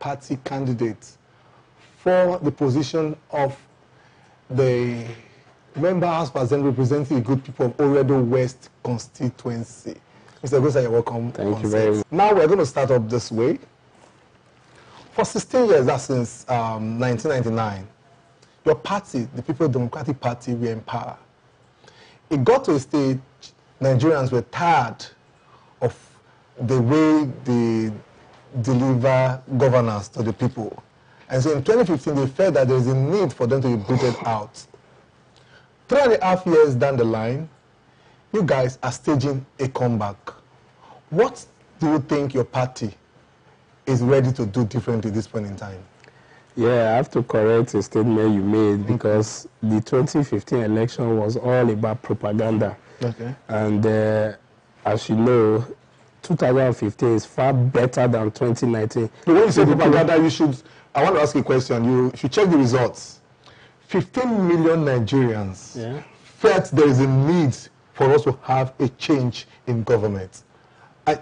party candidate for the position of the member House of Assembly representing the good people of Oredo West constituency. Mr. Eghosa, you're welcome. Thank you very much. Now we're going to start up this way. For 16 years, that's since 1999, your party, the People's Democratic Party, were in power. It got to a stage Nigerians were tired of the way they deliver governance to the people. And so in 2015, they felt that there is a need for them to be booted out. 3.5 years down the line, you guys are staging a comeback. What do you think your party is ready to do differently at this point in time? Yeah, I have to correct a statement you made because the 2015 election was all about propaganda. Okay. And as you know, 2015 is far better than 2019. So when you say propaganda, I want to ask you a question. You should check the results. 15 million Nigerians felt there is a need for us to have a change in government.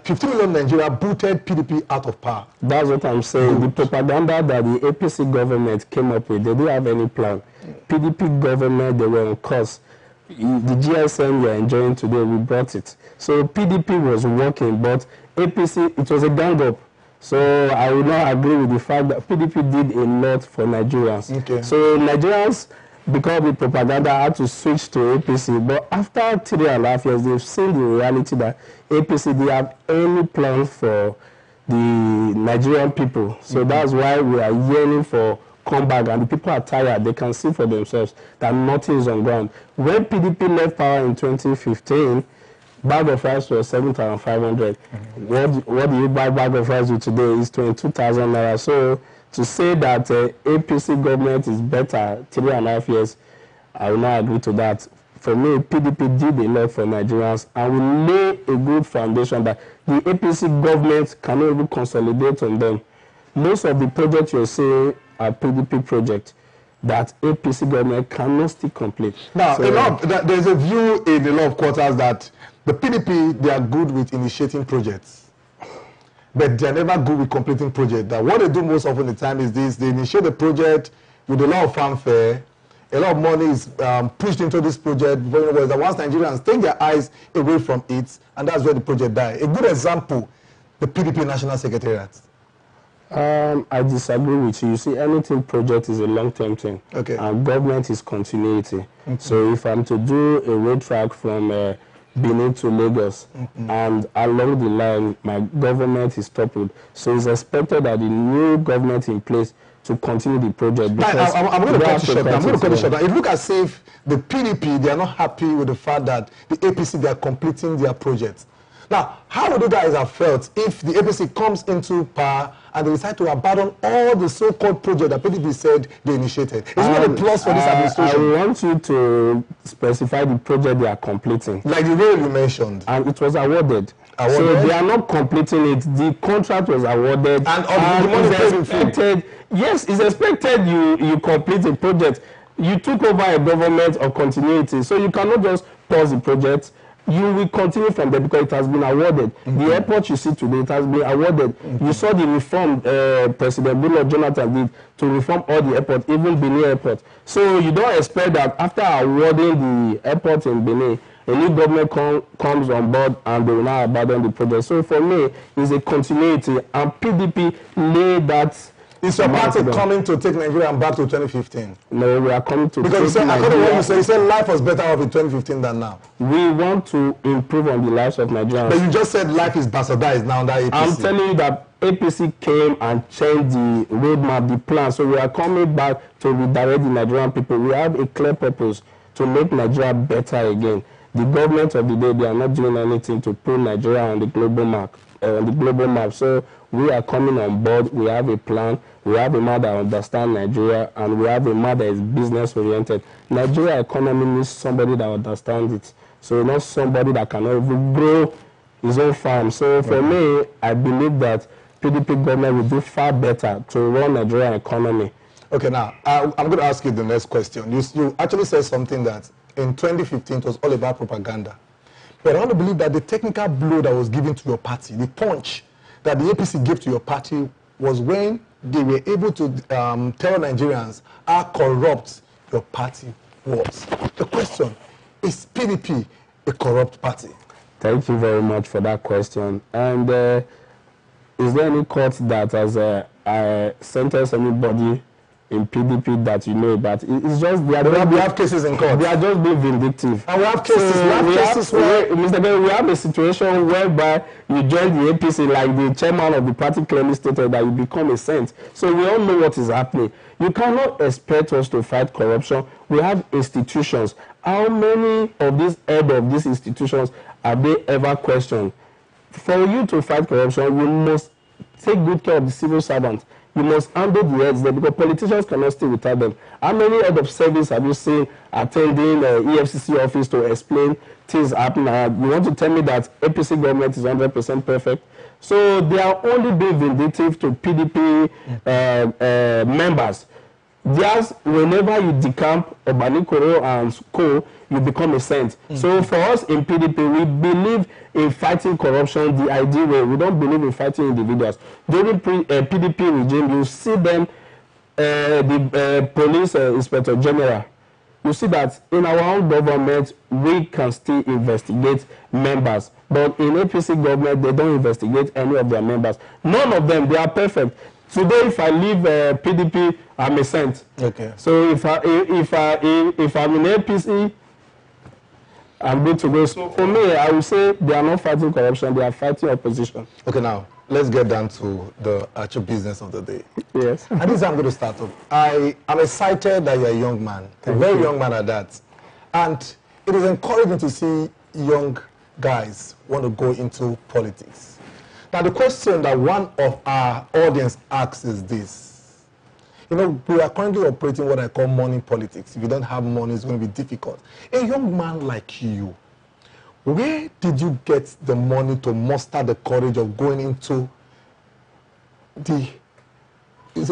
15 million Nigeria booted PDP out of power. That's what I'm saying. The propaganda that the APC government came up with, they didn't have any plan. PDP government, they were on course. The GSM you're enjoying today, we brought it. So PDP was working, but APC, it was a gang-up. So I would not agree with the fact that PDP did a lot for Nigerians. Okay. So Nigerians, because of the propaganda, had to switch to APC. But after 3.5 years, they've seen the reality that APC didn't have any plan for the Nigerian people. So that's why we are yearning for comeback, and the people are tired. They can see for themselves that nothing is on ground. When PDP left power in 2015, bag of rice was 7,500. What do you buy bag of rice with today is 22,000 naira. So to say that APC government is better 3.5 years, I will not agree to that. For me, PDP did a lot for Nigerians and will lay a good foundation that the APC government cannot even consolidate on them. Most of the projects you're seeing are PDP projects that APC government cannot still complete. Now, so, there's a view in a lot of quarters that the PDP, they are good with initiating projects, but they are never good with completing projects. That what they do most often the time is this: they initiate the project with a lot of fanfare, a lot of money is pushed into this project. But that once Nigerians take their eyes away from it, and that's where the project dies. A good example, the PDP National Secretariat. I disagree with you. You see, anything project is a long-term thing. Okay. And government is continuity. So if I'm to do a road track from Benin to Lagos, and along the line, my government is toppled. So it's expected that the new government in place to continue the project. I'm going to cut you short. I'm going to cut you short. It looks as if the PDP, they are not happy with the fact that the APC, they are completing their projects. Now, how would you guys have felt if the APC comes into power and they decide to abandon all the so-called projects that PDP said they initiated? It's not a plus for this administration. I want you to specify the project they are completing. Like the way you mentioned. And it was awarded. So they are not completing it. The contract was awarded. And the money is expected. Yes, it's expected you complete a project. You took over a government of continuity, so you cannot just pause the project. You will continue from there because it has been awarded. The airport you see today, it has been awarded. You saw the reform President Jonathan did to reform all the airports, even Benin Airport. So you don't expect that after awarding the airport in Benin, a new government comes on board and they will now abandon the project. So for me, it's a continuity, and PDP laid that. Is your party coming to take Nigeria back to 2015? No, we are coming to because you said, according to what you said life was better off in 2015 than now. We want to improve on the lives of Nigerians. But you just said life is bastardized now that APC. I'm telling you that APC came and changed the roadmap, the plan. So we are coming back to redirect the Nigerian people. We have a clear purpose to make Nigeria better again. The government of the day, they are not doing anything to put Nigeria on the global map. So we are coming on board. We have a plan. We have a man that understands Nigeria, and we have a man that is business oriented. Nigeria economy needs somebody that understands it. So not somebody that cannot even grow his own farm. So for me, I believe that PDP government will do far better to run Nigerian economy. Okay, now I'm going to ask you the next question. You actually said something that in 2015 it was all about propaganda. But I want to believe that the technical blow that was given to your party, the punch that the APC gave to your party was when they were able to tell Nigerians how corrupt your party was. The question, is PDP a corrupt party? Thank you very much for that question. And is there any court that has sentenced anybody in PDP that you know about? It's just we have cases in court. They are just being vindictive. And we have cases. Mr. Ben, we have a situation whereby you join the APC, like the chairman of the party clearly stated, that you become a saint. So we all know what is happening. You cannot expect us to fight corruption. We have institutions. How many of these heads of these institutions have they ever questioned? For you to fight corruption, you must take good care of the civil servants. You must handle the heads there, because politicians cannot stay without them. How many head of service have you seen attending EFCC office to explain things happening? You want to tell me that APC government is 100% perfect? So they are only being vindictive to PDP members. Just whenever you decamp Obanikoro and co, you become a saint. So for us in PDP, we believe in fighting corruption the ideal way. We don't believe in fighting individuals. During PDP regime, you see them, the police inspector general, you see that in our own government, we can still investigate members. But in APC government, they don't investigate any of their members. None of them, they are perfect. Today, if I leave PDP, I'm a saint. Okay. So if I'm in APC, I'm good to go. So for me, I would say they are not fighting corruption; they are fighting opposition. Okay, now let's get down to the actual business of the day. Yes. And this is how I'm going to start off. I'm excited that you're a young man, a very young man at that, and it is encouraging to see young guys want to go into politics. Now, the question that one of our audience asks is this. You know, we are currently operating what I call money politics. If you don't have money, it's going to be difficult. A young man like you, where did you get the money to muster the courage of going into the, which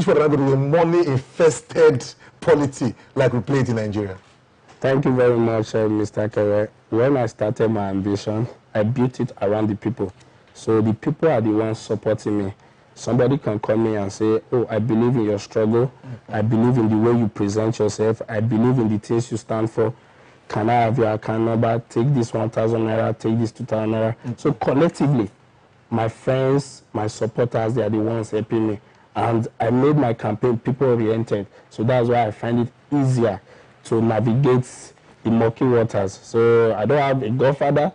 one am I going to do, money-infested polity like we play it in Nigeria? Thank you very much, Mr. Kere. When I started my ambition, I built it around the people. So the people are the ones supporting me. Somebody can come me and say, oh, I believe in your struggle. I believe in the way you present yourself. I believe in the things you stand for. Can I have your account number? Take this 1,000 naira, take this 2,000 naira. So collectively, my friends, my supporters, they are the ones helping me. And I made my campaign people-oriented. So that's why I find it easier to navigate the murky waters. So I don't have a godfather.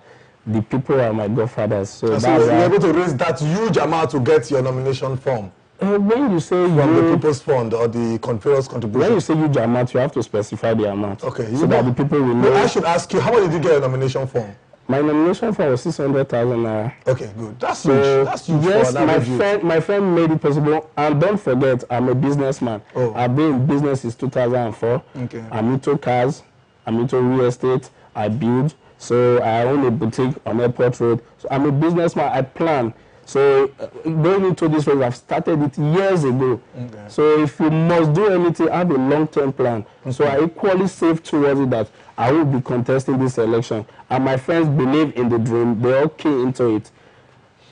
The people are my godfathers. So you're able to raise that huge amount to get your nomination form? When you say from the People's Fund or the Confederate contribution? When you say huge amount, you have to specify the amount. Okay. So that the people will know. I should ask you, how much did you get your nomination form? My nomination form was 600,000 naira. Okay, good. That's huge. That's huge. Yes, my friend made it possible. And don't forget, I'm a businessman. Oh. I've been in business since 2004. Okay. I'm into cars. I'm into real estate. I build. So I own a boutique on Airport Road. So I'm a businessman. I plan. So going into this race, I've started it years ago. Okay. So if you must do anything, have a long-term plan. Okay. So I equally safe towards it that I will be contesting this election. And my friends believe in the dream. They all key into it.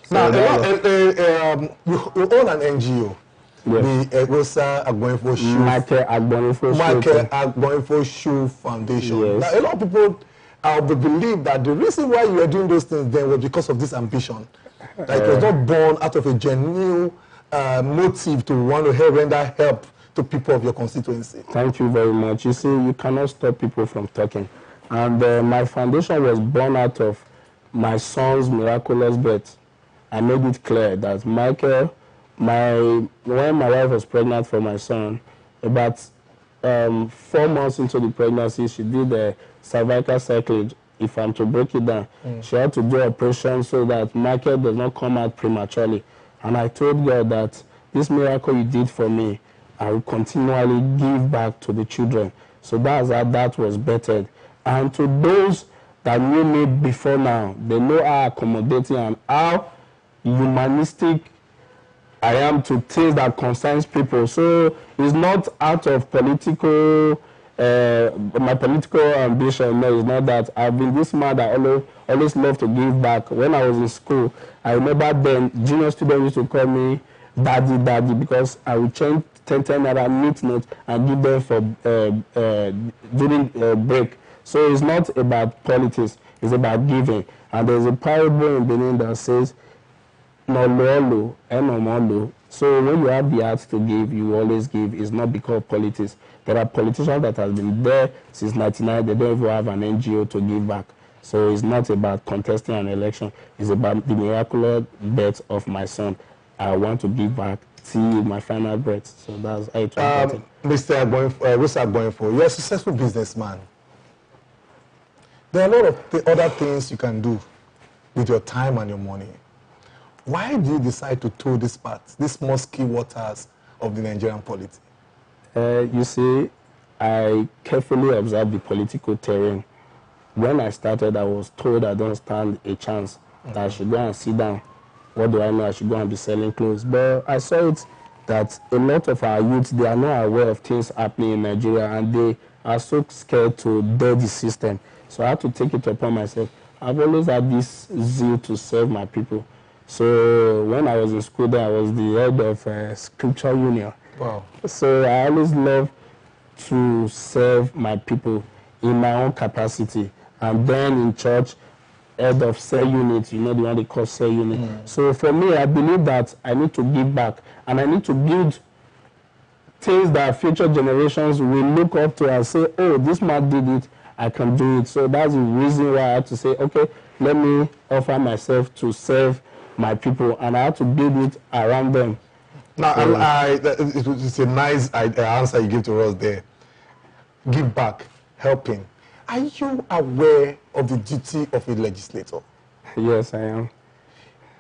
So now, you own an NGO. Yes. The Eghosa Agbonifo Shoe. Michael Agbonifo Shoe Foundation. Yes. Now, a lot of people believe that the reason why you were doing those things then was because of this ambition. That it was not born out of a genuine motive to want to render help to people of your constituency. Thank you very much. You see, you cannot stop people from talking. And my foundation was born out of my son's miraculous birth. I made it clear that Michael, when my wife was pregnant for my son, about 4 months into the pregnancy, she did a cervical cyclage. If I'm to break it down, she had to do operation so that Michael does not come out prematurely. And I told God that this miracle you did for me, I will continually give back to the children. So that's how that was bettered. And to those that knew me before now, they know how accommodating and how humanistic I am to things that concerns people. So it's not out of political my political ambition. No, it's not that. I've been this man that always loved to give back. When I was in school, I remember then junior students used to call me daddy, because I will change 10 naira meat note and give them for during break. So it's not about politics, it's about giving. And there's a parable in Benin that says, no lolo, no. So when you have the heart to give, you always give. It's not because of politics. There are politicians that have been there since 1999. They don't even have an NGO to give back. So it's not about contesting an election. It's about the miraculous birth of my son. I want to give back till my final breath. So that's how it was. Mr. Agbonifo, you're a successful businessman. There are a lot of other things you can do with your time and your money. Why do you decide to toe this path, these musky waters of the Nigerian polity? You see, I carefully observed the political terrain. When I started, I was told I don't stand a chance, that I should go and sit down. What do I know? I should go and be selling clothes. But I saw it that a lot of our youth, they are not aware of things happening in Nigeria, and they are so scared to dare the system. So I had to take it upon myself. I've always had this zeal to serve my people. So when I was in school there, I was the head of scripture union. Wow. So I always love to serve my people in my own capacity. And then in church, head of cell unit, you know, the one they call cell unit. So for me, I believe that I need to give back, and I need to build things that future generations will look up to and say, oh, this man did it, I can do it. So that's the reason why I had to say, okay, let me offer myself to serve my people, and I have to build it around them. Now, it's a nice answer you give to us there. Give back, helping. Are you aware of the duty of a legislator? Yes, I am.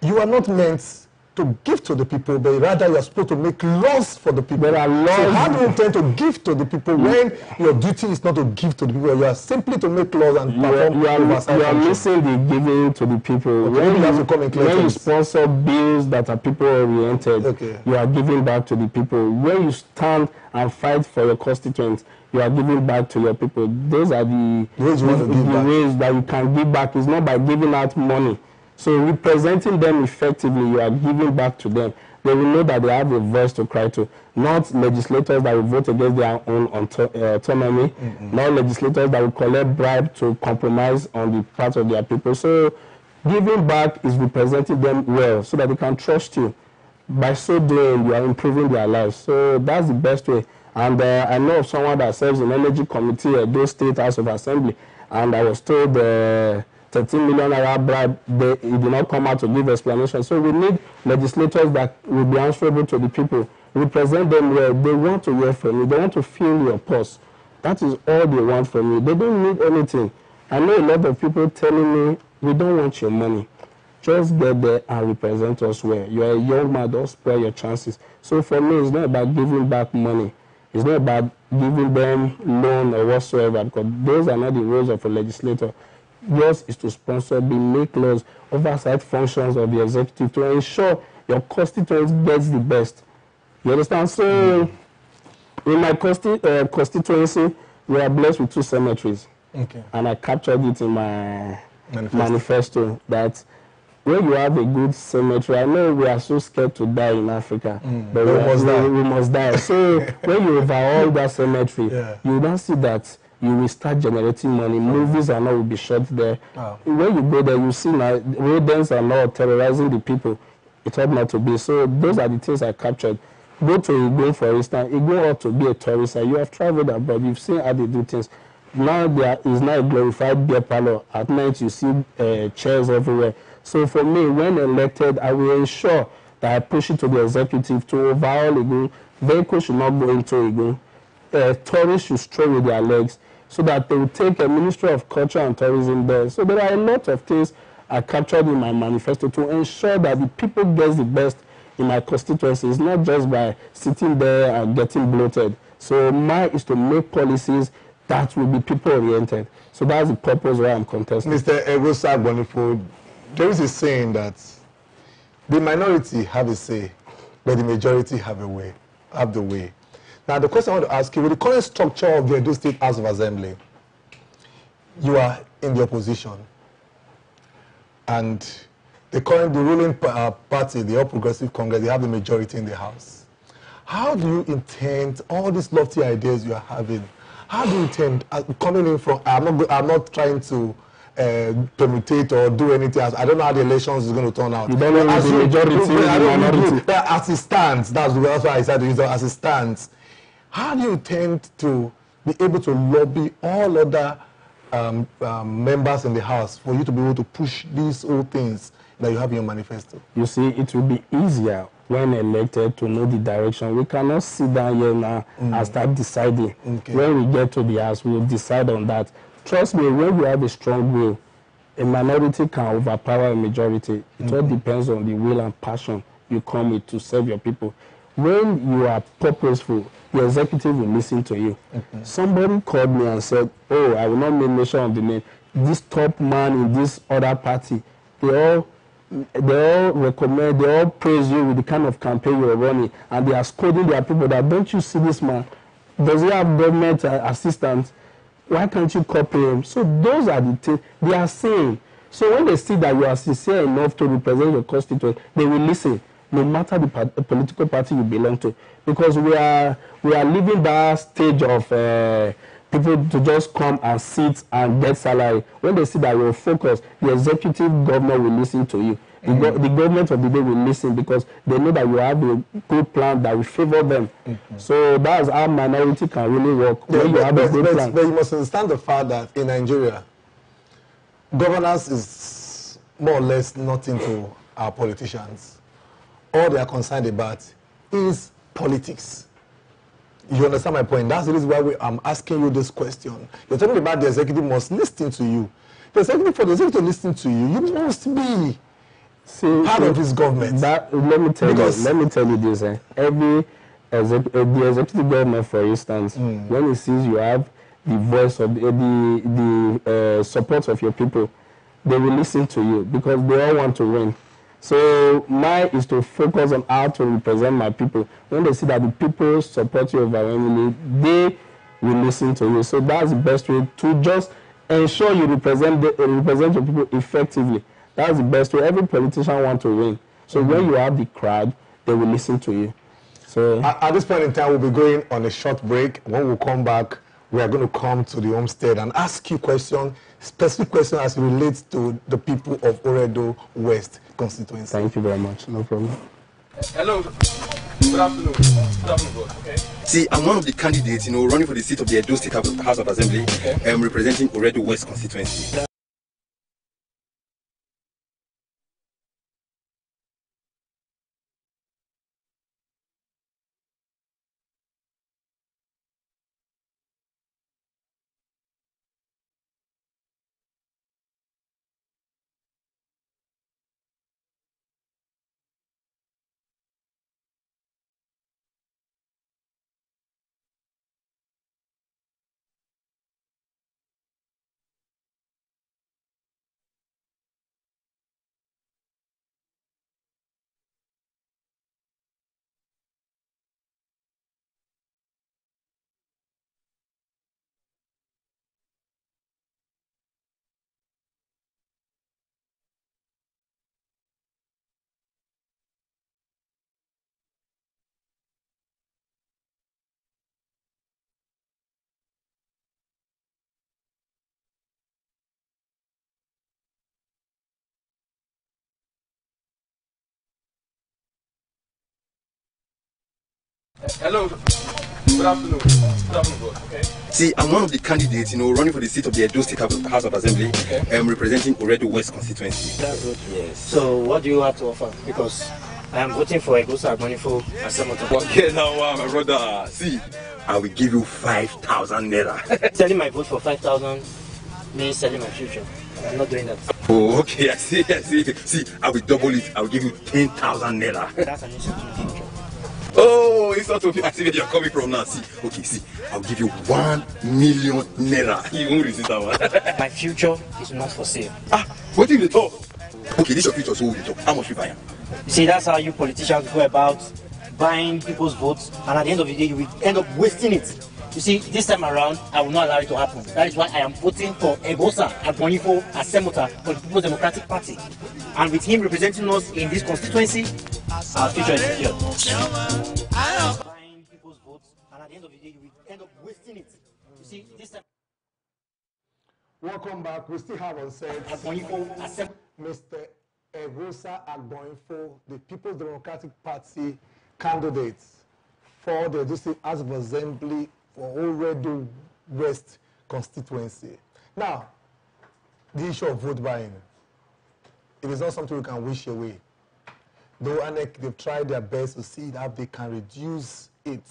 You are not meant to give to the people, but rather you are supposed to make laws for the people. There are laws. So how do you intend to give to the people when your duty is not to give to the people? You are simply to make laws and perform oversight. You are missing the giving to the people. Okay, when you have to come in when you sponsor bills that are people-oriented, okay, you are giving back to the people. When you stand and fight for your constituents, you are giving back to your people. Those are the ways that you can give back. It's not by giving out money. So representing them effectively, you are giving back to them. They will know that they have a voice to cry to. Not legislators that will vote against their own autonomy. Not legislators that will collect bribe to compromise on the part of their people. So giving back is representing them well so that they can trust you. By so doing, you are improving their lives. So that's the best way. And I know of someone that serves in Energy Committee at Edo State House of Assembly, and I was told 13 million naira bribe, he did not come out to give explanation. So we need legislators that will be answerable to the people, represent them where they want to hear from you, they want to feel your pulse. That is all they want from you. They don't need anything. I know a lot of people telling me, we don't want your money. Just get there and represent us well. You're a young man, don't spoil your chances. So for me, it's not about giving back money. It's not about giving them loan or whatsoever, because those are not the roles of a legislator. Yours is to sponsor, make laws, oversight functions of the executive to ensure your constituents gets the best. You understand? So in my constituency, we are blessed with 2 cemeteries. Okay. And I captured it in my manifesto that when you have a good cemetery, I know we are so scared to die in Africa, but we must die. So when you overhaul that cemetery, you don't see that you will start generating money. Movies and all will be shot there. Wow. When you go there, you see now rodents are not terrorizing the people. It ought not to be. So those are the things I captured. Go to Igbo, for instance. Igbo ought to be a tourist. You have traveled abroad. You've seen how they do things. Now there is now a glorified beer parlor. At night you see chairs everywhere. So for me, when elected, I will ensure that I push it to the executive to overhaul Igbo. Vehicles should not go into Igbo. Tourists should stroll with their legs, so that they will take a Ministry of Culture and Tourism there. So there are a lot of things I captured in my manifesto to ensure that the people get the best in my constituency. It's not just by sitting there and getting bloated. So mine is to make policies that will be people-oriented. So that's the purpose why I'm contesting. Mr. Eghosa Agbonifo, there is a saying that the minority have a say, but the majority have the way. Now, the question I want to ask you, with the current structure of the Edo State House of Assembly, you are in the opposition, and the ruling party, the All Progressive Congress, they have the majority in the House. How do you intend all these lofty ideas you are having? How do you intend coming in from? I'm not trying to permutate or do anything else. I don't know how the elections is going to turn out. You don't know the majority. As it stands, that's why I said to use as it stands. How do you intend to be able to lobby all other members in the House for you to be able to push these old things that you have in your manifesto? You see, it will be easier when elected to know the direction. We cannot sit down here now and start deciding. Okay. When we get to the House, we will decide on that. Trust me, when we have a strong will, a minority can overpower a majority. It all depends on the will and passion you come with to serve your people. When you are purposeful, the executive will listen to you. Somebody called me and said, oh, I will not make mention of the name. This top man in this other party, they all recommend, they all praise you with the kind of campaign you're running, and they are scolding their people that, don't you see this man? Does he have government assistance? Why can't you copy him? So those are the things they are saying. So when they see that you are sincere enough to represent your constituents, they will listen, no matter the political party you belong to. Because we are living that stage of people to just come and sit and get salary. When they see that you're focused, the executive governor will listen to you. The government of the day will listen because they know that you have a good plan that will favor them. So that's how minority can really work. Yeah, but you must understand the fact that in Nigeria, governance is more or less nothing to our politicians. All they are concerned about is politics. You understand my point? That's the reason why I'm asking you this question. You're talking about the executive must listen to you. For the executive to listen to you, you must be part of this government. Let me tell you this. The executive government, for instance, when it sees you have the voice of the support of your people, they will listen to you because they all want to win. So mine is to focus on how to represent my people. When they see that the people support you overwhelmingly, they will listen to you. So that's the best way to just ensure you represent your people effectively. That's the best way. Every politician wants to win. So when you have the crowd, they will listen to you. So at this point in time, we'll be going on a short break. When we come back, we are going to come to the homestead and ask you questions, specific questions as it relates to the people of Oredo West constituency. Thank you very much. No problem. Hello. Good afternoon. Good afternoon, okay. See, I'm one of the candidates, running for the seat of the Edo State House of Assembly, representing Oredo West constituency. Hello. Good afternoon. Good afternoon, okay. See, I'm one of the candidates, running for the seat of the Edo State House of Assembly, representing Oredo West constituency. That's good. Yes. So, what do you have to offer? Because I am voting for Eghosa, Agbonifo Eghosa. Yeah, now, my brother. See, I will give you 5,000 naira. Selling my vote for 5,000 means selling my future. I'm not doing that. Oh, okay. I see. See, I will double it. I will give you 10,000 naira. That's an issue to my future. Oh, it's not okay. I see where you're coming from now. See, I'll give you 1 million naira. You won't receive that one. My future is not for sale. What did you talk? Okay, this is your future, so we talk. How much we buy? You see, that's how you politicians go about buying people's votes, and at the end of the day, you will end up wasting it. You see, this time around, I will not allow it to happen. That is why I am voting for Eghosa, Agbonifo Eghosa for the People's Democratic Party. And with him representing us in this constituency, our future is secure. Buying people's votes, and at the end of the day, you will end up wasting it. You see, this time. Welcome back. We still have on set Mr. Eghosa Agbonifo, the People's Democratic Party candidate for the District House of Assembly for Oredo West constituency. Now, the issue of vote buying, it is not something we can wish away. Though ANEC, they've tried their best to see how they can reduce it.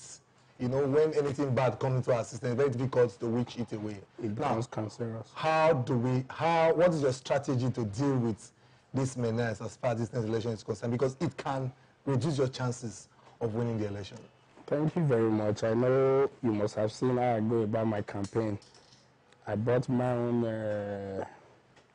You know, when anything bad comes into our system, it's very difficult to wish it away. It becomes cancerous. What is your strategy to deal with this menace as far as this next election is concerned? Because it can reduce your chances of winning the election. Thank you very much. I know you must have seen how I go about my campaign. I bought my own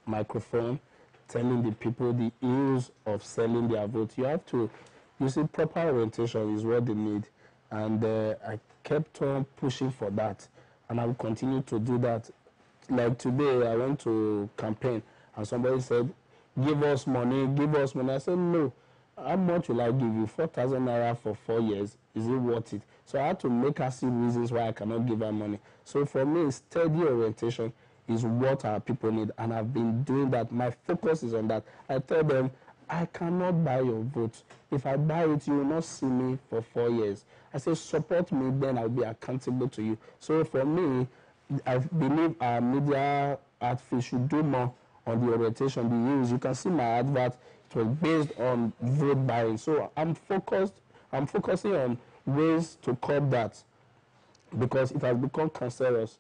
microphone, telling the people the ills of selling their vote. You have to, you see, proper orientation is what they need. And I kept on pushing for that. And I will continue to do that. Like today, I went to campaign, and somebody said, give us money, give us money. I said, no. How much will I give you? 4,000 naira for 4 years. Is it worth it? So I had to make her see reasons why I cannot give her money. So for me, steady orientation is what our people need. And I've been doing that. My focus is on that. I tell them, I cannot buy your vote. If I buy it, you will not see me for 4 years. I say, support me, then I'll be accountable to you. So for me, I believe our media outfit should do more on the orientation, the use. You can see my advert, it was based on vote buying. So I'm focusing on ways to curb that because it has become cancerous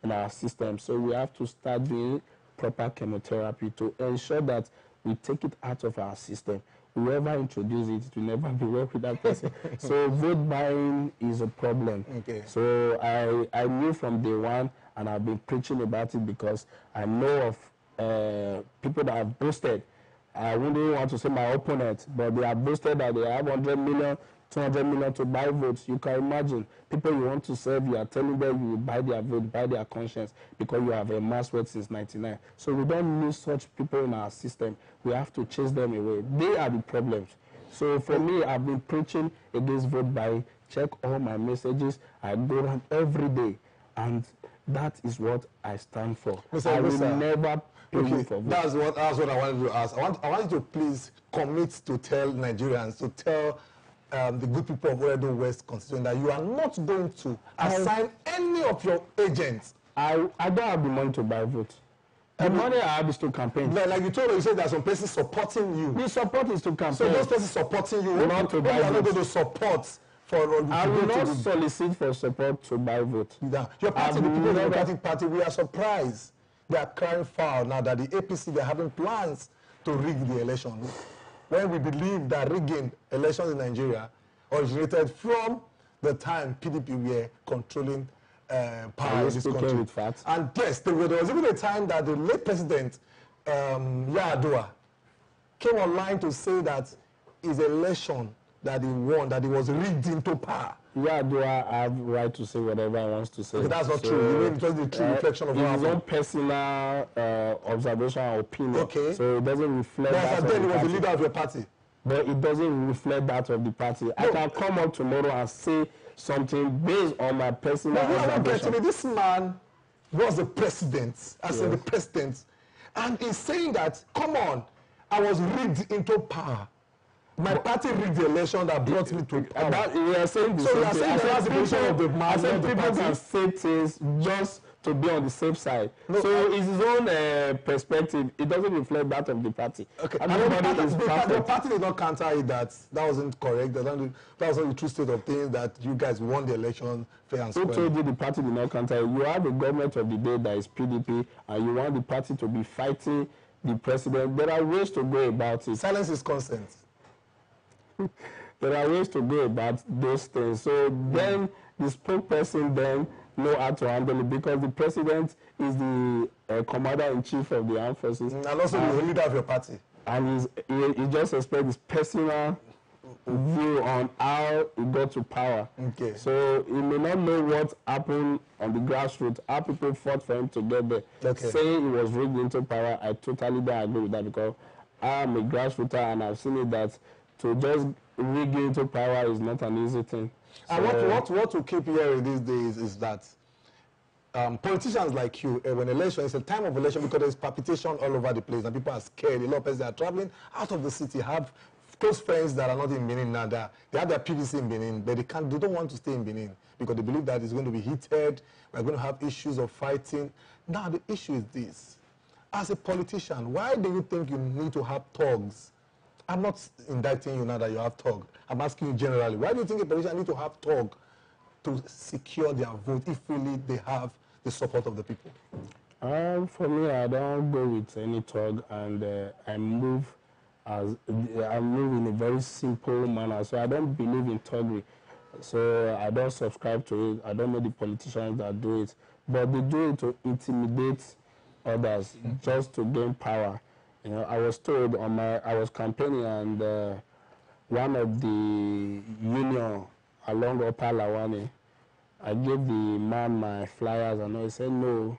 in our system. So we have to start doing proper chemotherapy to ensure that we take it out of our system. Whoever introduces it will never be work with that person. So vote buying is a problem. Okay. So I knew from day one, and I've been preaching about it because I know of people that have boasted. I wouldn't want to say my opponent, but they have boasted that they have 100 million, 200 million to buy votes. You can imagine people you want to serve, you are telling them you will buy their vote, buy their conscience because you have a mass vote since 99. So we don't need such people in our system. We have to chase them away. They are the problems. So for me, I've been preaching against vote buying. Check all my messages. I go around every day, and that is what I stand for. Mr. I will never pay you for vote. That's what I wanted to ask. I want you to please commit to tell Nigerians, to tell the good people of Oredo West constituency that you are not going to assign any of your agents. I don't have the money to buy votes. The money I have is to campaign. Like you told me, you said there are some persons supporting you. The support is to campaign. So those persons supporting you, not to buy you are not votes. going to support for. I will not solicit for support to buy votes. Yeah. Your party, the People's Democratic Party, we are surprised. They are crying foul now that the APC, they are having plans to rig the election. When we believe that rigging elections in Nigeria originated from the time PDP were controlling power in this country. With facts? And yes, there was even a time that the late president, Yar'Adua, came online to say that his election that he won, that he was rigged into power. Yar'Adua have right to say whatever he wants to say. Okay, that's not true. You mean it was the true reflection of his own personal observation or opinion. Okay. So it doesn't reflect that. But then he was the leader of your party. But it doesn't reflect that of the party. No. I can come up tomorrow and say something based on my personal observation. This man was the president, in the president, and he's saying that, come on, I was rigged into power. My party rigged the election that brought me to power. We are saying the same thing. That's the position of the man. I said people can say things just to be on the safe side. No, so it's his own perspective. It doesn't reflect that of the party. Okay. And the party did not counter it that wasn't correct. That wasn't the true state of things, that you guys won the election fair and square. Who told you the party did not counter it? You have a government of the day that is PDP, and you want the party to be fighting the president. There are ways to go about it. Silence is consent. There are ways to go about those things. So then the spokesperson then know how to handle it, because the president is the commander-in-chief of the armed forces. And also the leader of your party. And he just expects his personal view on how he got to power. Okay. So he may not know what happened on the grassroots, how people fought for him to get there. Okay. Saying he was rigged into power, I totally don't agree with that, because I'm a grassroots and I've seen it that to just rig into power is not an easy thing. And what we keep hearing these days is that politicians like you, when election is a time of election because there's palpitation all over the place and people are scared. A lot of people are traveling out of the city, have close friends that are not in Benin now. They have their PVC in Benin, but they don't want to stay in Benin because they believe that it's going to be heated. We're going to have issues of fighting. Now the issue is this. As a politician, why do you think you need to have thugs? I'm not indicting you now that you have thugs. I'm asking you generally. Why do you think a politician needs to have thugs to secure their vote if really they have the support of the people? For me, I don't go with any thug, and I move in a very simple manner. So I don't believe in thuggery. So I don't subscribe to it. I don't know the politicians that do it, but they do it to intimidate others just to gain power. You know, I was told I was campaigning, and one of the union along Upper Lawani, I gave the man my flyers, and he said no,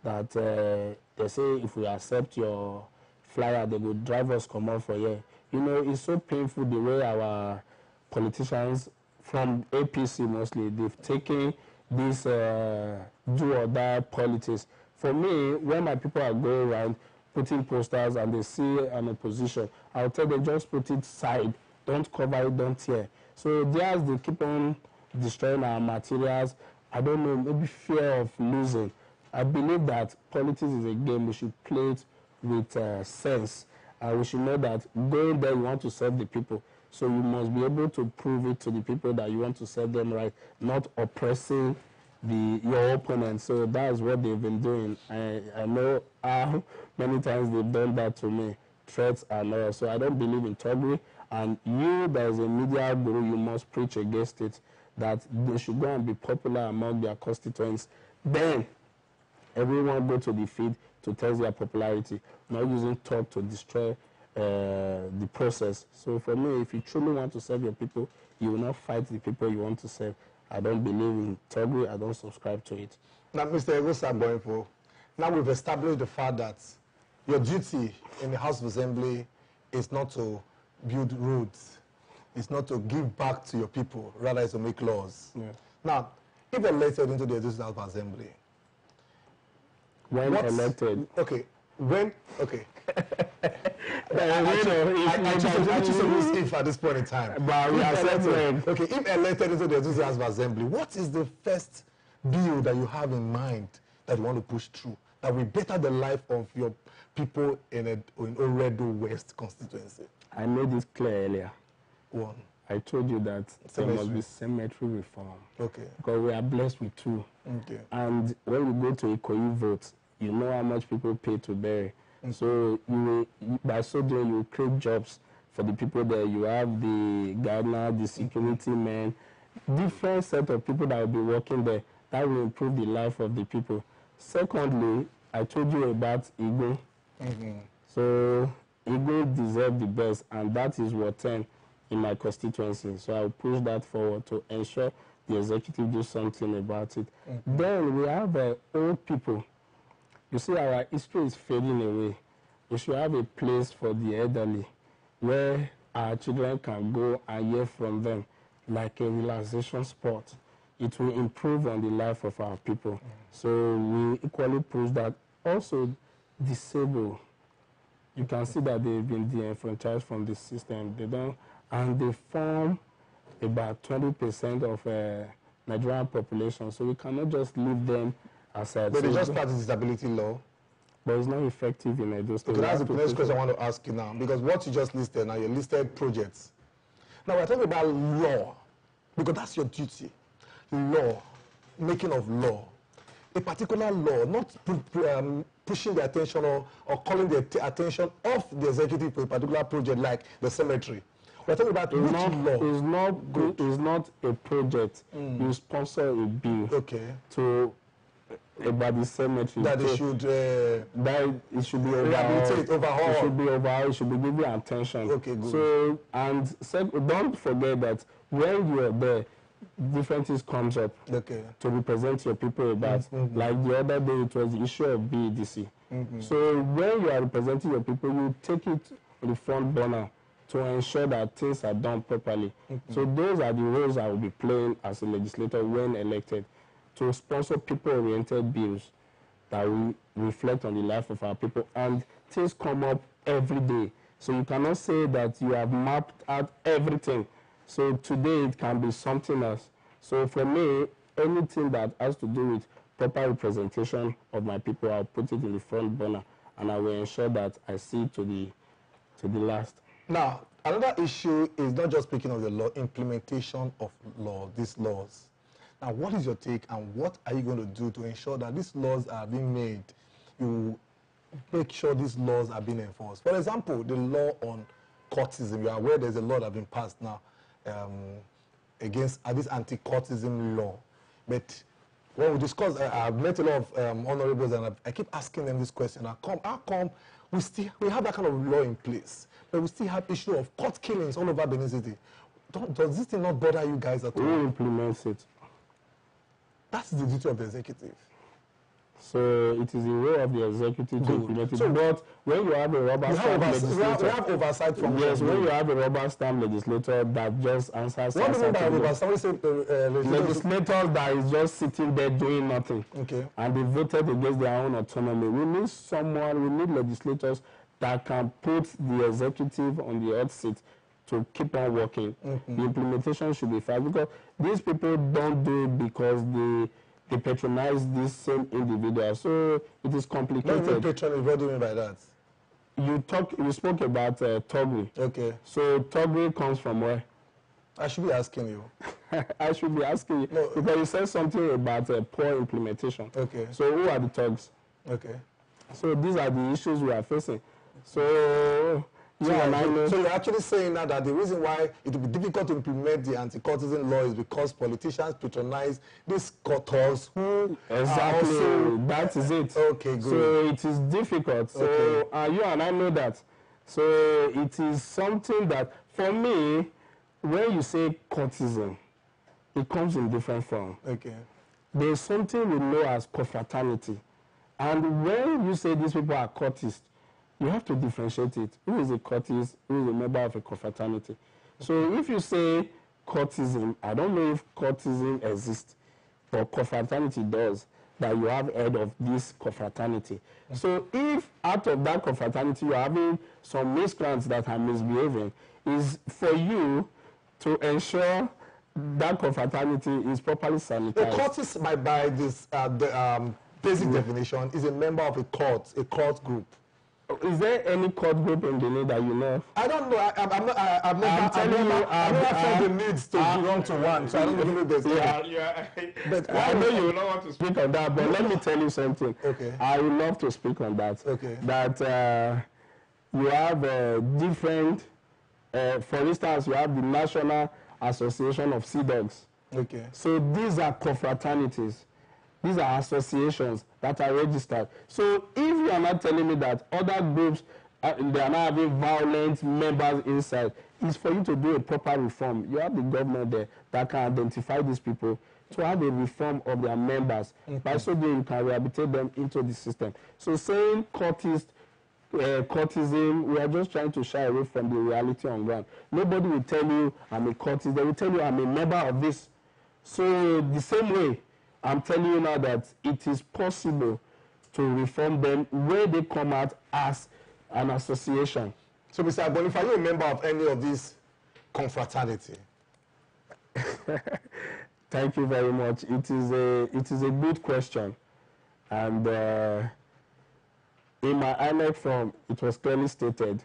that they say if we accept your flyer, they will drive us come out for here. You know, it's so painful the way our politicians from APC mostly, they've taken this do or die politics. For me, when my people are going around putting posters and they see an opposition, I'll tell them just put it side, don't cover it, don't tear. So theirs, they keep on destroying our materials. I don't know, maybe fear of losing. I believe that politics is a game. We should play it with sense. We should know that going there, you want to serve the people. So you must be able to prove it to the people that you want to serve them right, not oppressing your opponent. So that's what they've been doing. I know how many times they've done that to me, threats and all. So I don't believe in thuggery. And you, as a media guru, you must preach against it, that they should go and be popular among their constituents. Then everyone go to the feed to test their popularity, not using talk to destroy the process. So for me, if you truly want to serve your people, you will not fight the people you want to serve. I don't believe in thuggery. I don't subscribe to it. Now, Mr. Eghosa Agbonifo, now we've established the fact that your duty in the House of Assembly is not to build roads. It's not to give back to your people. Rather, it's to make laws. Yeah. Now, if elected into the House of Assembly, when elected? Okay. When? Okay. I choose to use if at this point in time. But we are okay, if elected into the House of Assembly, what is the first bill that you have in mind that you want to push through that will better the life of your people in Oredo West constituency? I made this clear earlier. One. I told you that there must be cemetery reform. Okay. Because we are blessed with two. Okay. And when we go to Ikoyi vote, you know how much people pay to bury. So by so doing, you create jobs for the people there. You have the gardener, the security men, different set of people that will be working there. That will improve the life of the people. Secondly, I told you about Igbo. So Igbo deserve the best, and that is what 10 in my constituency. So I'll push that forward to ensure the executive do something about it. Then we have old people. You see, our history is fading away. We should have a place for the elderly where our children can go and hear from them, like a relaxation spot. It will improve on the life of our people. So we equally push that. Also, disabled. You can see that they've been disenfranchised from the system. And they form about 20% of Nigerian population. So we cannot just leave them aside. But they just passed the disability law. But it's not effective in Edo State. Okay, that's the next question I want to ask you now. Because what you just listed now, you listed projects. Now we're talking about law. Because that's your duty. Law. Making of law. A particular law, not pushing the attention or calling the attention of the executive for a particular project like the cemetery. We're talking about which law. It's not a project. You sponsor a bill. Okay. About the cemetery. That it should be overhauled. It should be overhauled. It should be given attention. Okay, good. So, and don't forget that when you are there, different things comes up to represent your people about. Like the other day, it was the issue of BEDC. So when you are representing your people, you take it the front burner to ensure that things are done properly. So those are the roles I will be playing as a legislator when elected, to sponsor people-oriented bills that will reflect on the life of our people. And things come up every day. So you cannot say that you have mapped out everything. So today it can be something else. So for me, anything that has to do with proper representation of my people, I'll put it in the front burner, and I will ensure that I see it to the last. Now, another issue is not just speaking of the law, implementation of law, these laws. Now, what is your take, and what are you going to do to ensure that these laws are being made? You make sure these laws are being enforced. For example, the law on courtism. You are aware there's a law that has been passed now against this anti-courtism law. But when we discuss, I've met a lot of honorables, and I keep asking them this question: how come we have that kind of law in place, but we still have issue of court killings all over Benin City? Does this thing not bother you guys at all? Who implements it? That's the duty of the executive. So it is the role of the executive to implement it. So, but when you have a rubber stamp legislator, we have oversight from yes. When you have a rubber stamp legislator that just answers. What do you mean by rubber stamp? Legislators that is just sitting there doing nothing. Okay. And they voted against their own autonomy. We need someone. We need legislators that can put the executive on the hot seat to keep on working. The implementation should be fast, because these people don't do it because they patronize this same individual. So it is complicated. No, patronage, what do you mean by that? You spoke about Togri. Okay. So Togri comes from where? I should be asking you. I should be asking you, no, because you said something about poor implementation. Okay. So who are the thugs? Okay. So these are the issues we are facing. So So you're actually saying now that the reason why it will be difficult to implement the anti-courtesan law is because politicians patronize these courters who exactly that is it. Okay, good. So it is difficult. So okay. You and I know that. So it is something that, for me, when you say courtesan, it comes in different form. Okay. There is something we know as confraternity, and when you say these people are courtists, you have to differentiate it. Who is a courtist? Who is a member of a confraternity? So if you say courtesan, I don't know if courtesan exists, but confraternity does, that you have heard of this confraternity. So if out of that confraternity you are having some miscreants that are misbehaving, is for you to ensure that confraternity is properly sanitized. A courtist, by this basic definition, is a member of a court group. Is there any court group in Benin that you know? I don't know. I've never felt the need to belong to one, so I don't know if there's But I know you will not want to speak on that, but let me tell you something. Okay. I would love to speak on that. Okay. That you have different, for instance, you have the National Association of Sea Dogs. Okay. So these are confraternities. These are associations that are registered. So if you are not telling me that other groups, they are not having violent members inside, it's for you to do a proper reform. You have the government there that can identify these people to have a reform of their members. By so doing, you can rehabilitate them into the system. So saying courtism, we are just trying to shy away from the reality on ground. Nobody will tell you I'm a courtist. They will tell you I'm a member of this. So the same way, I'm telling you now that it is possible to reform them where they come out as an association. So, Mr. Agbonifo, are you a member of any of these confraternity? Thank you very much. It is a good question, and in my INEC form, it was clearly stated.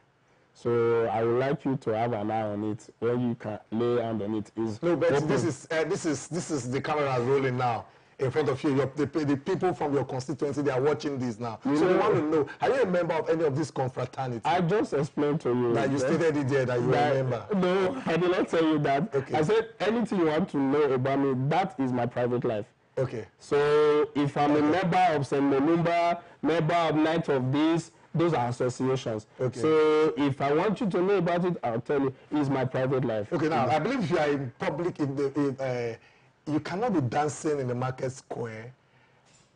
So I would like you to have an eye on it when you can lay hand on it. No, but this is the camera rolling now in front of you. The people from your constituency, they are watching this now. So we want to know, are you a member of any of these confraternities? I just explained to you. That you stated it there, that you are a member. No, I did not tell you that. Okay. I said anything you want to know about me, that is my private life. Okay. So if I'm a member of St. Menumba, member of Night of this, those are associations. Okay. So if I want you to know about it, I'll tell you. It's my private life. Okay, now, I believe if you are in public, you cannot be dancing in the market square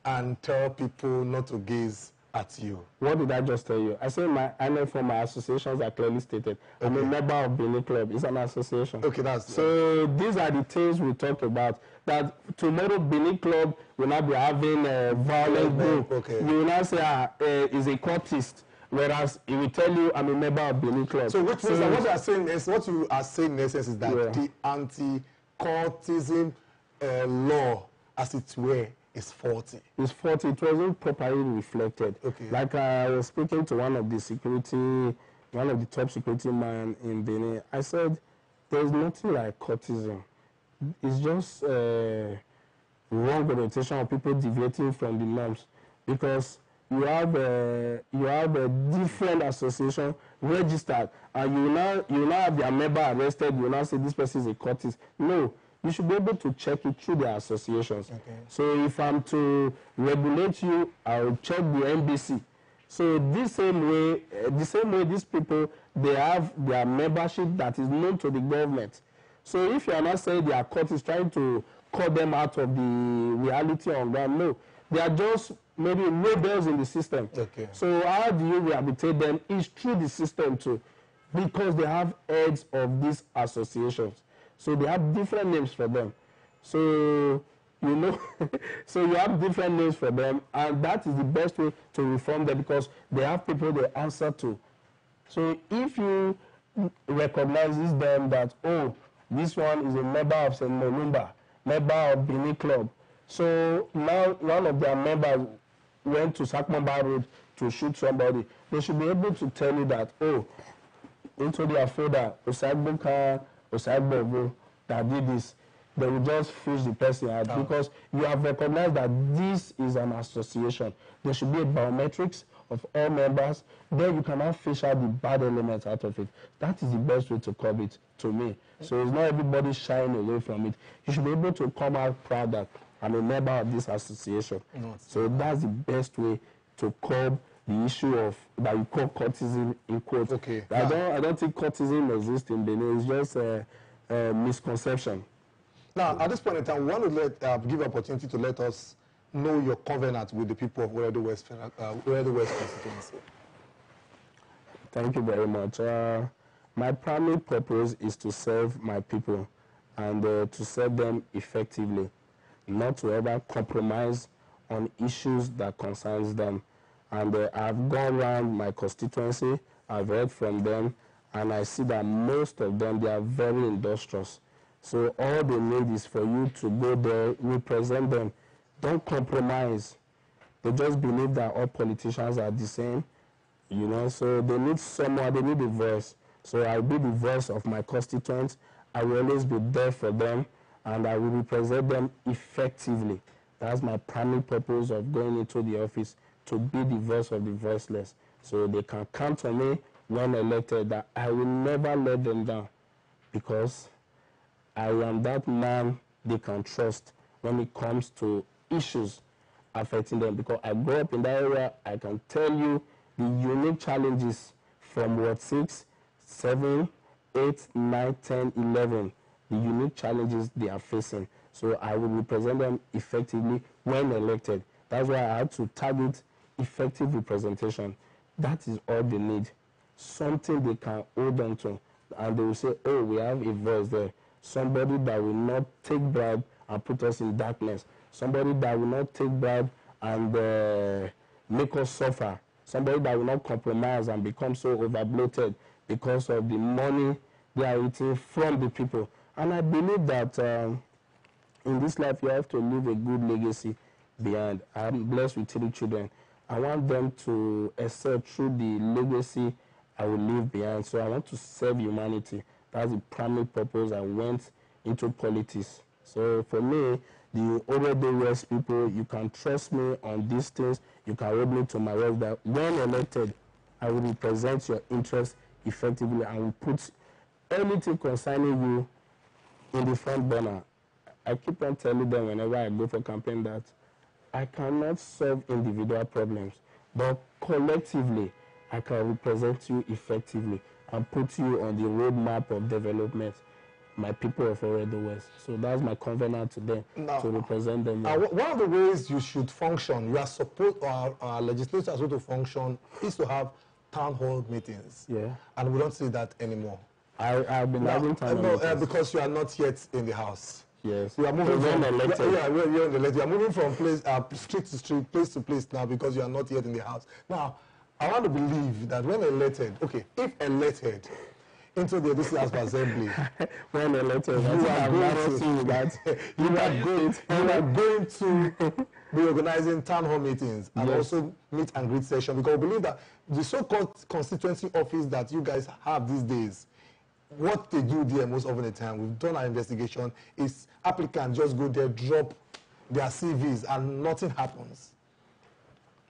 and tell people not to gaze at you. What did I just tell you? I said I know from my associations are clearly stated. Okay. I'm a member of Benin Club. It's an association. Okay, that's... So these are the things we talk about. That tomorrow Benin Club will not be having a violent group. Okay. You will not say, is a cultist. Whereas he will tell you, I'm a member of Benin Club. So which means that what you are saying in essence is that the anti-cultism law, as it were, is faulty. It's faulty. It wasn't properly reflected. Okay. Like I was speaking to one of the top security men in Benin. I said, there's nothing like cultism. It's just wrong orientation of people deviating from the norms, because you have a different association registered, and you now have their member arrested. You now say this person is a cultist. No, you should be able to check it through their associations. Okay. So if I'm to regulate you, I'll check the NBC. So the same way these people, they have their membership that is known to the government. So if you are not saying their court is trying to cut them out of the reality on ground, no, they are just maybe rebels in the system. Okay. So how do you rehabilitate them? Is through the system too, because they have heads of these associations. So they have different names for them. So you know, so you have different names for them, and that is the best way to reform them, because they have people they answer to. So if you recognize them that, oh, this one is a member of St. Molumba, member of Benin Club. So now one of their members went to Sakmamba Road to shoot somebody. They should be able to tell you that, oh, into their folder, Osagbo that did this. They will just fish the person out because you have recognized that this is an association. There should be a biometrics of all members. Then you cannot fish out the bad elements out of it. That is the best way to curb it, to me. So it's not everybody shying away from it. You should be able to come out proud that I'm a member of this association. So that's the best way to curb the issue of that you call cultism in quotes. Okay. I don't think cultism exists in Benin. It's just a misconception. Now, at this point in time, we want to give opportunity to let us know your covenant with the people of Weredo West constituency. Thank you very much. My primary purpose is to serve my people and to serve them effectively, not to ever compromise on issues that concerns them. And I've gone around my constituency, I've heard from them, and I see that most of them, they are very industrious. So all they need is for you to go there, represent them. Don't compromise. They just believe that all politicians are the same, you know. So they need someone, they need a voice. So I'll be the voice of my constituents. I will always be there for them, and I will represent them effectively. That's my primary purpose of going into the office, to be the voice of the voiceless. So they can count on me when elected that I will never let them down, because I am that man they can trust when it comes to issues affecting them. Because I grew up in that area, I can tell you the unique challenges from Ward 6, 7, 8, 9, 10, 11, the unique challenges they are facing. So I will represent them effectively when elected. That's why I had to target effective representation. That is all they need. Something they can hold on to. And they will say, oh, we have a voice there. Somebody that will not take bribe and put us in darkness. Somebody that will not take bribe and make us suffer. Somebody that will not compromise and become so overbloated because of the money they are eating from the people. And I believe that in this life you have to leave a good legacy behind. I'm blessed with 3 children. I want them to excel through the legacy I will leave behind. So I want to serve humanity. That's the primary purpose I went into politics. So for me, the Weredo West people, you can trust me on these things. You can hold me to my word that when elected, I will represent your interests effectively and will put anything concerning you in the front burner. I keep on telling them whenever I go for campaign that I cannot solve individual problems, but collectively, I can represent you effectively and put you on the roadmap of development. my people of Oredo West. So that's my covenant to them, to represent them. One of the ways you should function, you are supposed, our legislators are supposed to function, is to have town hall meetings. Yeah. And we don't see that anymore. I've been having town hall meetings. Because you are not yet in the house. Yes. You are moving from elected. You're in the elected. You are moving from street to street, place to place now because you are not yet in the house. Now, I want to believe that when elected, if elected into the House of Assembly, when elected, you are going to be organizing town hall meetings and also meet and greet session, because we believe that the so-called constituency office that you guys have these days, what they do there most often the time, we've done our investigation, is applicants just go there, drop their CVs, and nothing happens.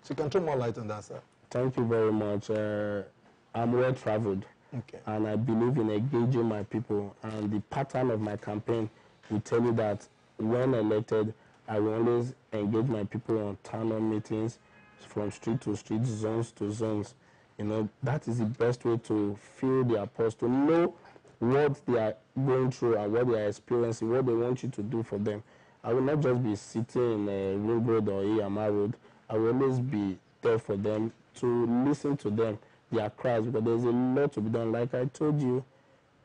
So you can throw more light on that, sir. Thank you very much. I'm well traveled. Okay. And I believe in engaging my people. And the pattern of my campaign will tell you that when elected, I will always engage my people on town hall meetings, from street to street, zones to zones. You know, that is the best way to feel their pulse, to know what they are going through and what they are experiencing, what they want you to do for them. I will not just be sitting in a Ring Road or Iyama Road. I will always be there for them, to listen to them, their cries, because there's a lot to be done. Like I told you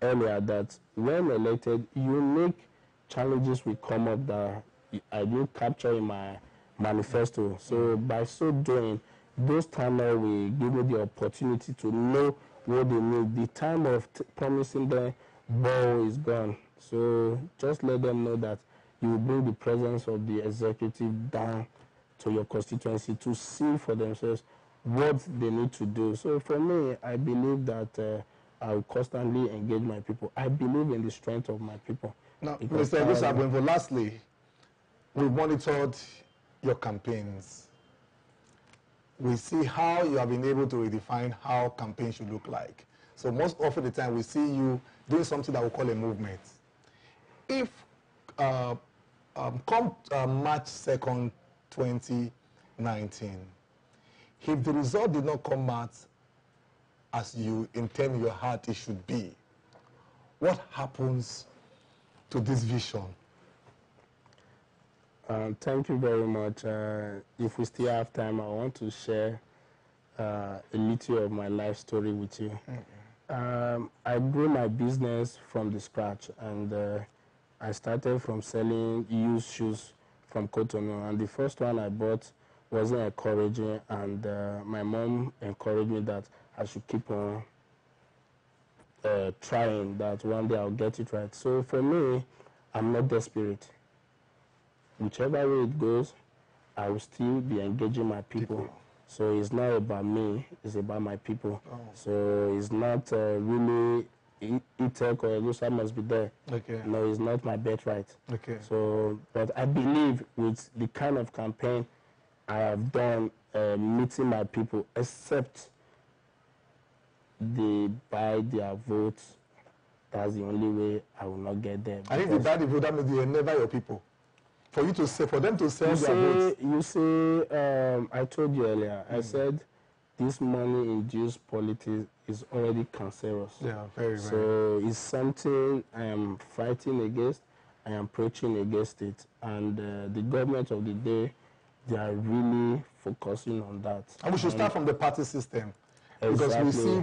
earlier, that when elected, unique challenges will come up that I didn't capture in my manifesto. So by so doing, those time will give me the opportunity to know what they need. The time of promising them ball is gone. So just let them know that you will bring the presence of the executive down to your constituency to see for themselves what they need to do. So for me, I believe that I will constantly engage my people. I believe in the strength of my people. Now, Mr. Eghosa, lastly, we monitored your campaigns. We see how you have been able to redefine how campaigns should look like. So most often the time we see you doing something that we call a movement. If come March 2nd, 2019, if the result did not come out as you intend in your heart it should be, what happens to this vision? Thank you very much. If we still have time, I want to share a little of my life story with you. I grew my business from the scratch, and I started from selling used shoes from Cotonou, and the first one I bought wasn't encouraging, and my mom encouraged me that I should keep on trying, that one day I'll get it right. So for me, I'm not desperate. Whichever way it goes, I will still be engaging my people. So it's not about me, it's about my people. So it's not really Itek or Eghosa must be there. No, it's not my birthright. So, but I believe with the kind of campaign I have done, meeting my people, except they buy their votes, that's the only way I will not get there. And if they buy the vote, that means they are never your people. For you to say, for them to sell their votes. You say, I told you earlier, I said this money-induced politics is already cancerous. Yeah, very, very. So it's something I am fighting against, I am preaching against it. And the government of the day, they are really focusing on that. And we should start from the party system. Exactly. Because we see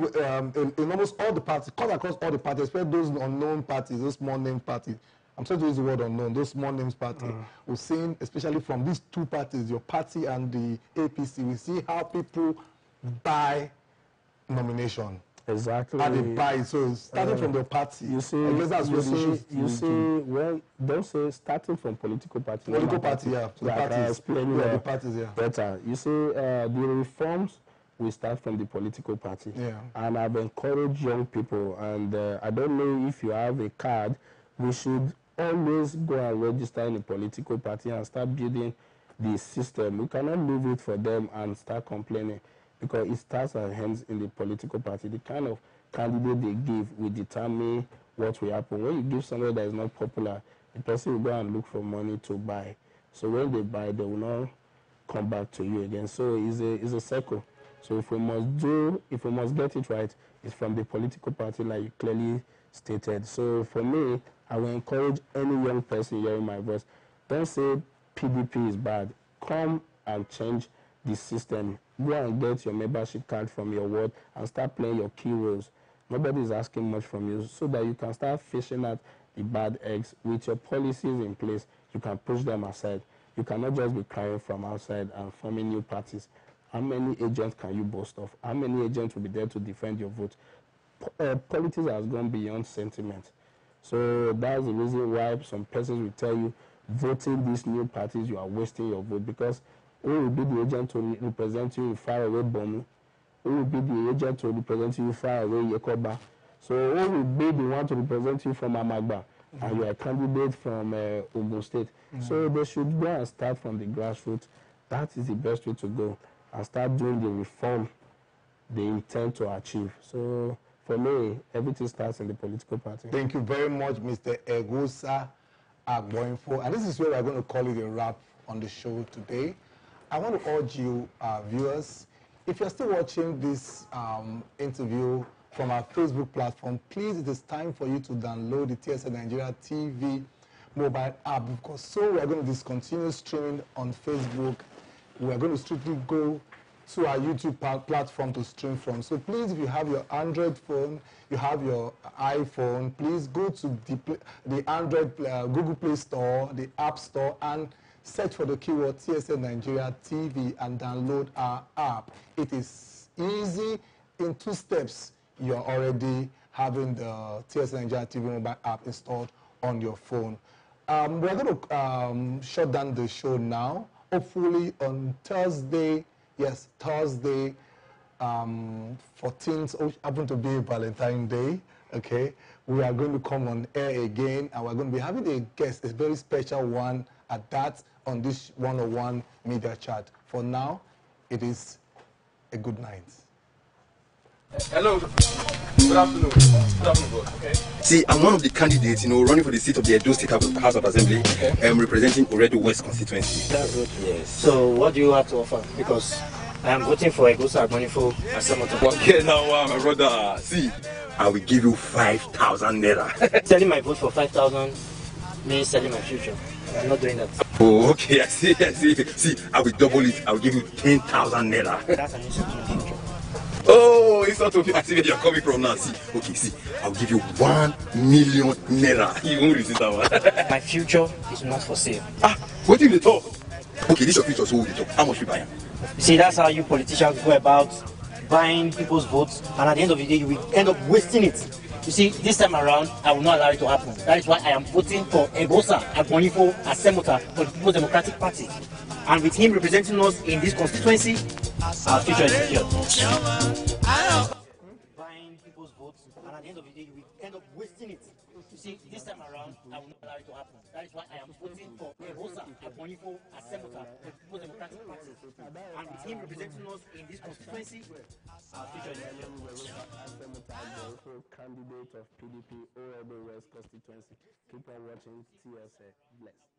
in almost all the parties, cut across all the parties, especially those unknown parties, those small name parties. I'm sorry to use the word unknown, those small names parties. We're seeing, especially from these two parties, your party and the APC, we see how people buy nomination. Exactly. And they buy it. So starting from the party. You see, well, don't say starting from political party. Political party, yeah. So parties. The parties, yeah. Better. You see, the reforms will start from the political party. Yeah. And I've encouraged young people, and I don't know if you have a card, we should always go and register in a political party and start building the system. We cannot leave it for them and start complaining, because it starts and ends in the political party. The kind of candidate they give will determine what will happen. When you give somebody that is not popular, the person will go and look for money to buy. So when they buy, they will not come back to you again. So it's a circle. So if we must get it right, it's from the political party, like you clearly stated. So for me, I will encourage any young person hearing my voice, don't say PDP is bad. Come and change the system. Go and get your membership card from your ward and start playing your key roles. Nobody is asking much from you, so that you can start fishing out the bad eggs. With your policies in place, you can push them aside. You cannot just be crying from outside and forming new parties. How many agents can you boast of? How many agents will be there to defend your vote? Politics has gone beyond sentiment. So that's the reason why some persons will tell you, voting these new parties, you are wasting your vote, because who will be the agent to represent you in faraway Bomu? Who will be the agent to represent you far away Yekoba? So who will be the one to represent you from Amagba? And you are a candidate from Ogun State. So they should go and start from the grassroots. That is the best way to go, and start doing the reform they intend to achieve. So for me, everything starts in the political party. Thank you very much, Mr. Eghosa Agbonifo. And this is where we're going to call it a wrap on the show today. I want to urge you, viewers, if you're still watching this interview from our Facebook platform, please, it is time for you to download the TSN Nigeria TV mobile app, because so we are going to discontinue streaming on Facebook. We are going to strictly go to our YouTube platform to stream from. So please, if you have your Android phone, you have your iPhone, please go to the Android Google Play Store, the App Store, and search for the keyword TSN Nigeria TV and download our app. It is easy. In 2 steps, you're already having the TSN Nigeria TV mobile app installed on your phone. We're going to shut down the show now. Hopefully on Thursday, yes, Thursday, 14th, which happened to be Valentine's Day, okay, we are going to come on air again, and we're going to be having a guest, a very special one at that, on this 101 media chat. For now, it is a good night. Hello. Good afternoon. Good afternoon, boss. Okay. See, I'm one of the candidates, running for the seat of the Edo State House of Assembly. Okay. Representing Oredo West constituency. That's good. Yes. So, what do you have to offer? Because I am voting for Eghosa Agbonifo as Senator. Okay, now, my brother. See, I will give you 5,000 naira. Selling my vote for 5,000 means selling my future. I'm not doing that. Oh, okay, I see. See, I will double it. I will give you 10,000 naira. That's an insult to my future. Oh, it's not okay. I see where you're coming from now. See, okay, see, I'll give you 1 million naira. You won't resist that one. My future is not for sale. What do you talk? Okay, this is your future, so what do you talk? How much you buy? You see, that's how you politicians go about buying people's votes, and at the end of the day, you will end up wasting it. You see, this time around, I will not allow it to happen. That is why I am voting for Eghosa Agbonifo as Senator for the People's Democratic Party. And with him representing us in this constituency, our future is secured. Buying people's votes, and at the end of the day, you will end up wasting it. You see, this time around, I will not allow it to happen. That is why I am voting for Eghosa Agbonifo as Senator for the People's Democratic Party. And with him representing us in this constituency, our future is secured. Candidate of PDP Oredo West constituency. Keep on watching TSA. Bless.